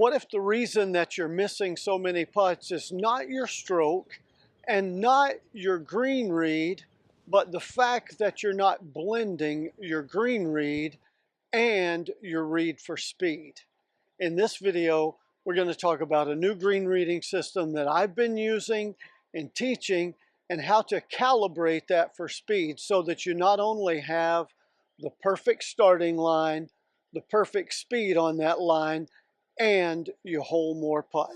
What if the reason that you're missing so many putts is not your stroke and not your green read, but the fact that you're not blending your green read and your read for speed? In this video, we're going to talk about a new green reading system that I've been using and teaching, and how to calibrate that for speed so that you not only have the perfect starting line, the perfect speed on that line, and you hole more putts.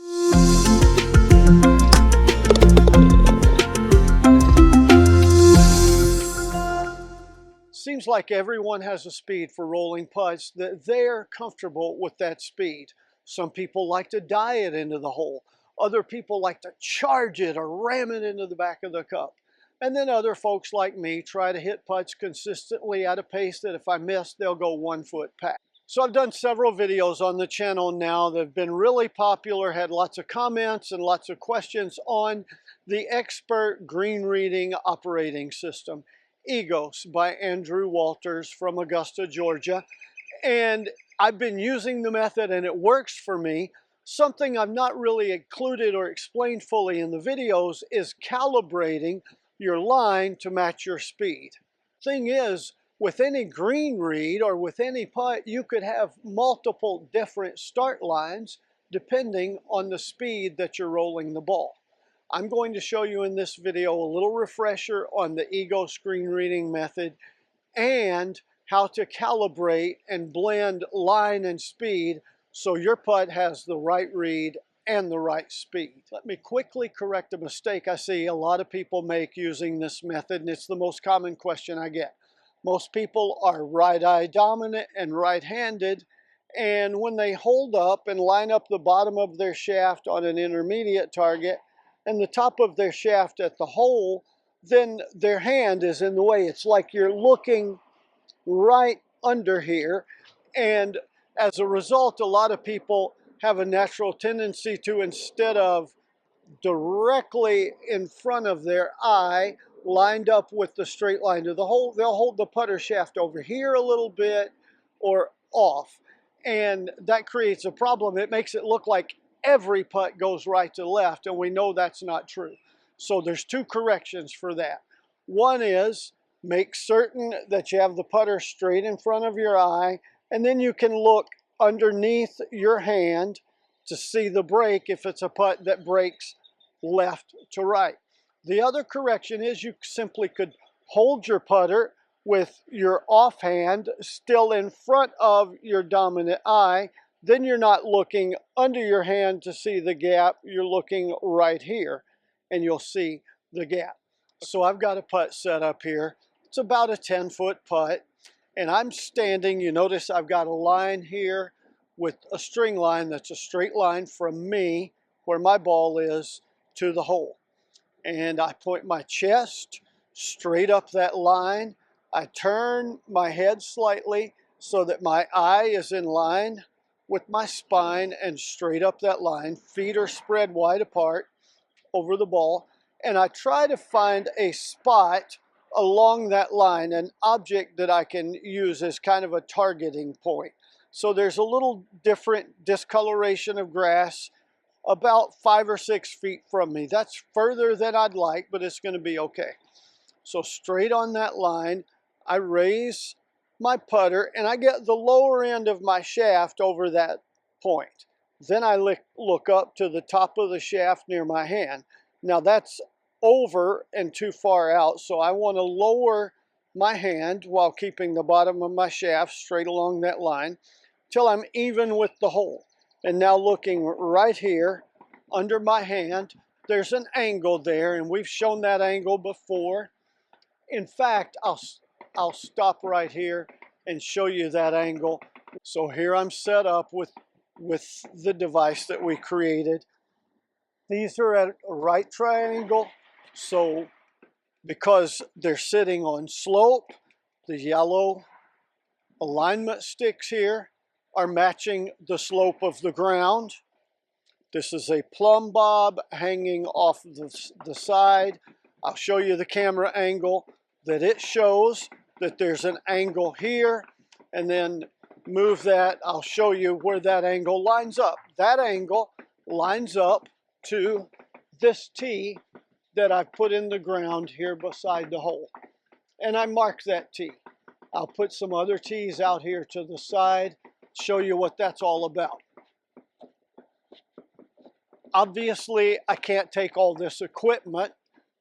Seems like everyone has a speed for rolling putts that they're comfortable with that speed. Some people like to dive it into the hole. Other people like to charge it or ram it into the back of the cup. And then other folks like me try to hit putts consistently at a pace that if I miss, they'll go 1 foot past. So I've done several videos on the channel now that have been really popular, had lots of comments and lots of questions on the Expert Green Reading Operating System, EGOS, by Andrew Walters from Augusta, Georgia. And I've been using the method and it works for me. Something I've not really included or explained fully in the videos is calibrating your line to match your speed. Thing is, with any green read or with any putt, you could have multiple different start lines depending on the speed that you're rolling the ball. I'm going to show you in this video a little refresher on the EGOS green reading method and how to calibrate and blend line and speed so your putt has the right read and the right speed. Let me quickly correct a mistake I see a lot of people make using this method, and it's the most common question I get. Most people are right-eye dominant and right-handed, and when they hold up and line up the bottom of their shaft on an intermediate target and the top of their shaft at the hole, then their hand is in the way. It's like you're looking right under here, and as a result, a lot of people have a natural tendency to, instead of directly in front of their eye, lined up with the straight line to the hole, they'll hold the putter shaft over here a little bit or off, and that creates a problem. It makes it look like every putt goes right to left, and we know that's not true. So there's two corrections for that. One is make certain that you have the putter straight in front of your eye, and then you can look underneath your hand to see the break if it's a putt that breaks left to right. The other correction is you simply could hold your putter with your offhand still in front of your dominant eye. Then you're not looking under your hand to see the gap. You're looking right here and you'll see the gap. So I've got a putt set up here. It's about a 10-foot putt, and I'm standing. You notice I've got a line here with a string line that's a straight line from me, where my ball is, to the hole. And I point my chest straight up that line. I turn my head slightly so that my eye is in line with my spine and straight up that line. Feet are spread wide apart over the ball. And I try to find a spot along that line, an object that I can use as kind of a targeting point. So there's a little different discoloration of grass about 5 or 6 feet from me. That's further than I'd like, but it's going to be okay. So straight on that line, I raise my putter and I get the lower end of my shaft over that point. Then I look up to the top of the shaft near my hand. Now that's over and too far out, so I want to lower my hand while keeping the bottom of my shaft straight along that line till I'm even with the hole. And now looking right here under my hand, there's an angle there, and we've shown that angle before. In fact, I'll stop right here and show you that angle. So here I'm set up with the device that we created. These are at a right triangle, so because they're sitting on slope, the yellow alignment sticks here are matching the slope of the ground. This is a plumb bob hanging off the side. I'll show you the camera angle that it shows, that there's an angle here, and then move that. I'll show you where that angle lines up. That angle lines up to this tee that I put in the ground here beside the hole. And I mark that tee. I'll put some other tees out here to the side, show you what that's all about. Obviously, I can't take all this equipment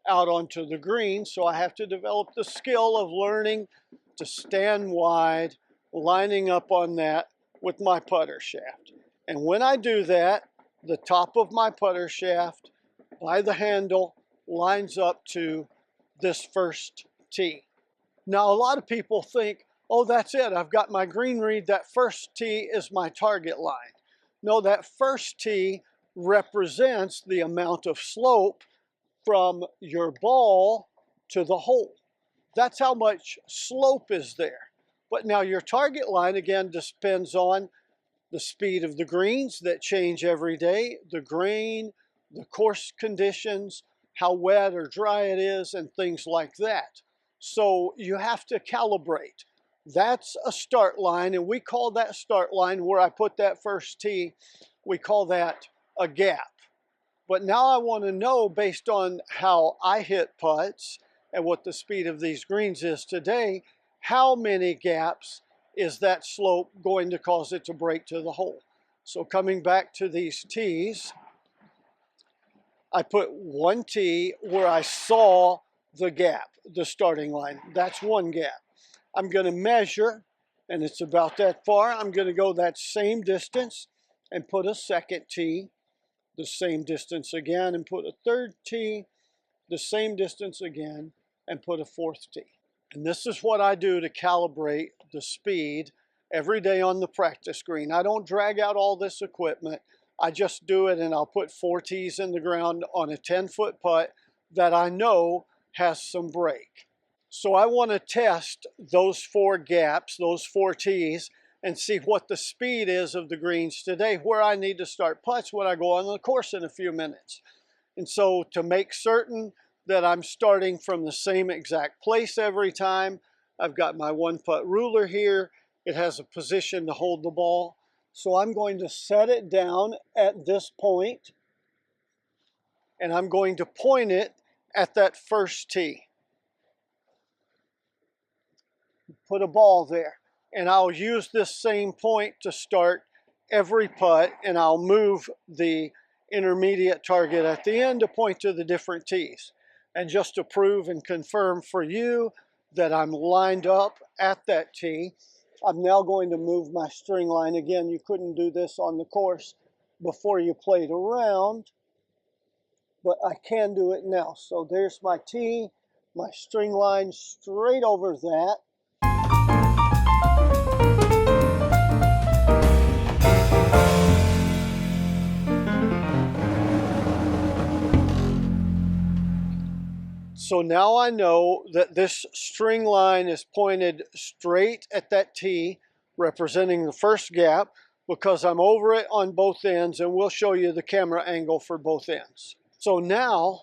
out onto the green, so I have to develop the skill of learning to stand wide, lining up on that with my putter shaft. And when I do that, the top of my putter shaft by the handle lines up to this first tee. Now, a lot of people think, oh, that's it, I've got my green read, that first tee is my target line. No, that first tee represents the amount of slope from your ball to the hole. That's how much slope is there. But now your target line, again, depends on the speed of the greens that change every day, the grain, the course conditions, how wet or dry it is, and things like that. So you have to calibrate. That's a start line, and we call that start line where I put that first tee, we call that a gap. But now I want to know, based on how I hit putts and what the speed of these greens is today, how many gaps is that slope going to cause it to break to the hole. So coming back to these tees, I put one tee where I saw the gap, the starting line. That's one gap. I'm going to measure, and it's about that far. I'm going to go that same distance and put a second tee, the same distance again, and put a third tee, the same distance again, and put a fourth tee. And this is what I do to calibrate the speed every day on the practice green. I don't drag out all this equipment. I just do it, and I'll put 4 tees in the ground on a 10-foot putt that I know has some break. So I want to test those 4 gaps, those 4 tees, and see what the speed is of the greens today, where I need to start putts when I go on the course in a few minutes. And so to make certain that I'm starting from the same exact place every time, I've got my 1-putt ruler here. It has a position to hold the ball. So I'm going to set it down at this point, and I'm going to point it at that first tee. Put a ball there. And I'll use this same point to start every putt, and I'll move the intermediate target at the end to point to the different tees. And just to prove and confirm for you that I'm lined up at that tee, I'm now going to move my string line. Again, you couldn't do this on the course before you played around, but I can do it now. So there's my tee, my string line straight over that. So now I know that this string line is pointed straight at that tee, representing the first gap, because I'm over it on both ends, and we'll show you the camera angle for both ends. So now,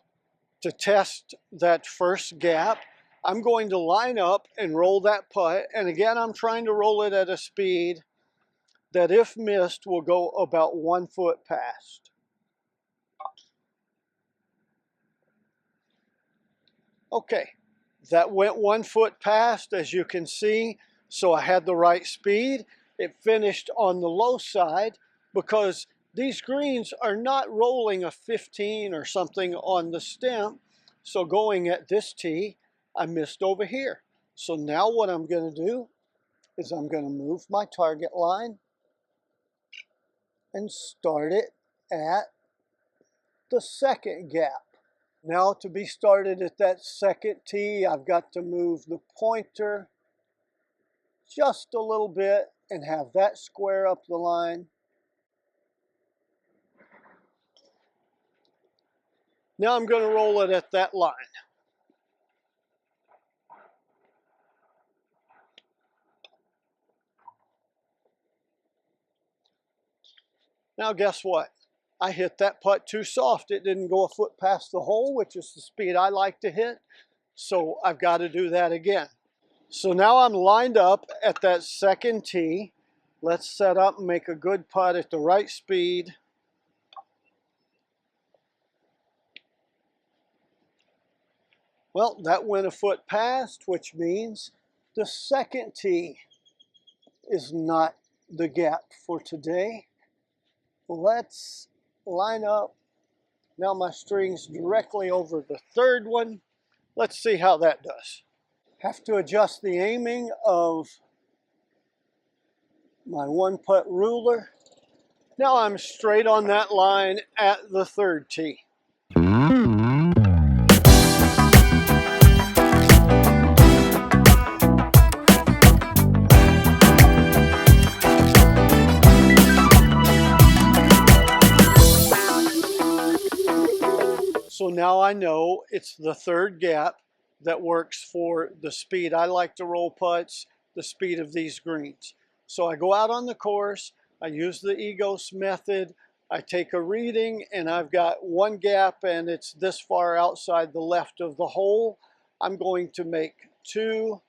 to test that first gap, I'm going to line up and roll that putt, and again I'm trying to roll it at a speed that, if missed, will go about 1 foot past. Okay, that went 1 foot past, as you can see, so I had the right speed. It finished on the low side because these greens are not rolling a 15 or something on the stem. So going at this tee, I missed over here. So now what I'm going to do is I'm going to move my target line and start it at the second gap. Now to be started at that second tee, I've got to move the pointer just a little bit and have that square up the line. Now I'm going to roll it at that line. Now guess what? I hit that putt too soft. It didn't go a foot past the hole, which is the speed I like to hit. So I've got to do that again. So now I'm lined up at that second tee, Let's set up and make a good putt at the right speed. Well, that went a foot past, which means the second tee is not the gap for today. Let's line up. Now my string's directly over the third one. Let's see how that does. Have to adjust the aiming of my one putt ruler. Now I'm straight on that line at the third tee. So now I know it's the third gap that works for the speed I like to roll putts, the speed of these greens. So I go out on the course, I use the EGOS method, I take a reading, and I've got one gap and it's this far outside the left of the hole. I'm going to make 2,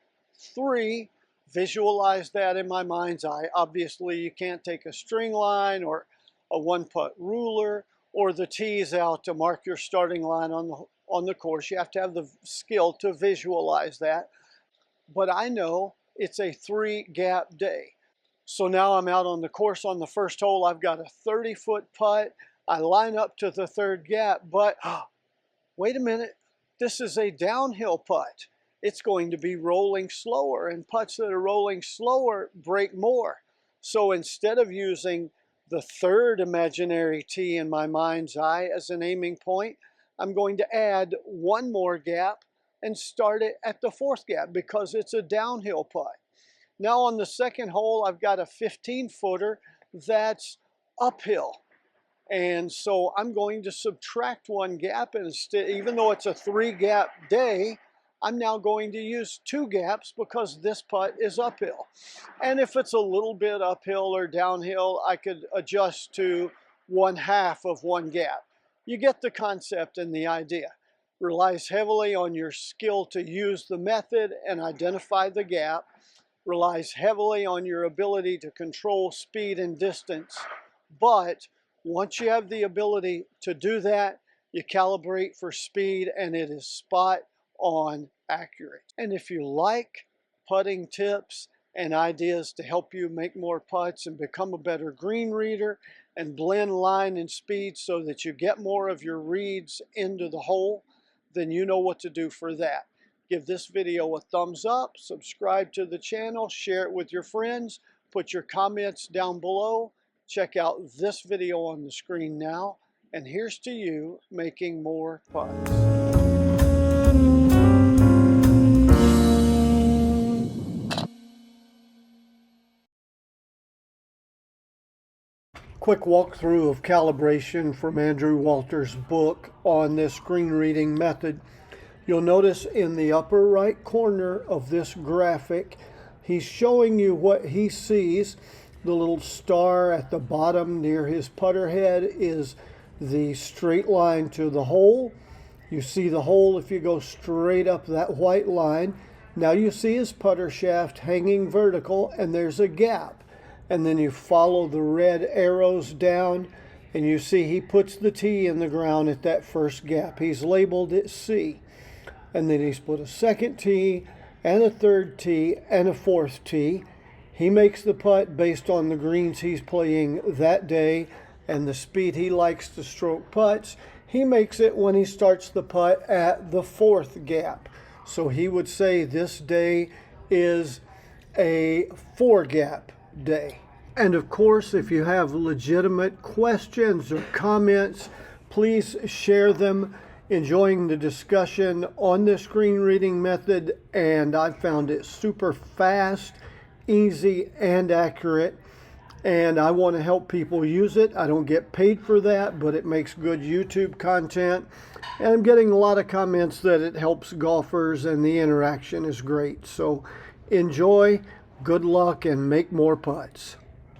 3, visualize that in my mind's eye. Obviously you can't take a string line or a one putt ruler or the tees out to mark your starting line on the course. You have to have the skill to visualize that. But I know it's a 3 gap day. So now I'm out on the course on the first hole. I've got a 30-foot putt. I line up to the third gap, but wait a minute. This is a downhill putt. It's going to be rolling slower, and putts that are rolling slower break more. So instead of using the third imaginary tee in my mind's eye as an aiming point, I'm going to add one more gap and start it at the fourth gap because it's a downhill putt. Now on the second hole, I've got a 15-footer that's uphill. And so I'm going to subtract one gap, and even though it's a 3-gap day, I'm now going to use 2 gaps because this putt is uphill. And if it's a little bit uphill or downhill, I could adjust to 1/2 of 1 gap. You get the concept and the idea. Relies heavily on your skill to use the method and identify the gap. Relies heavily on your ability to control speed and distance. But once you have the ability to do that, you calibrate for speed and it is spot on accurate. And if you like putting tips and ideas to help you make more putts and become a better green reader and blend line and speed so that you get more of your reads into the hole, then you know what to do for that. Give this video a thumbs up, subscribe to the channel, share it with your friends, put your comments down below, check out this video on the screen now, and here's to you making more putts. Quick walkthrough of calibration from Andrew Walter's book on this screen reading method. You'll notice in the upper right corner of this graphic, he's showing you what he sees. The little star at the bottom near his putter head is the straight line to the hole. You see the hole if you go straight up that white line. Now you see his putter shaft hanging vertical and there's a gap. And then you follow the red arrows down and you see he puts the tee in the ground at that first gap. He's labeled it C. And then he's put a second tee and a third tee and a fourth tee. He makes the putt based on the greens he's playing that day and the speed he likes to stroke putts. He makes it when he starts the putt at the fourth gap. So he would say this day is a 4-gap day. And of course, if you have legitimate questions or comments, please share them. Enjoying the discussion on the screen reading method, and I found it super fast, easy, and accurate. And I want to help people use it. I don't get paid for that, but it makes good YouTube content. And I'm getting a lot of comments that it helps golfers and the interaction is great. So enjoy, good luck, and make more putts.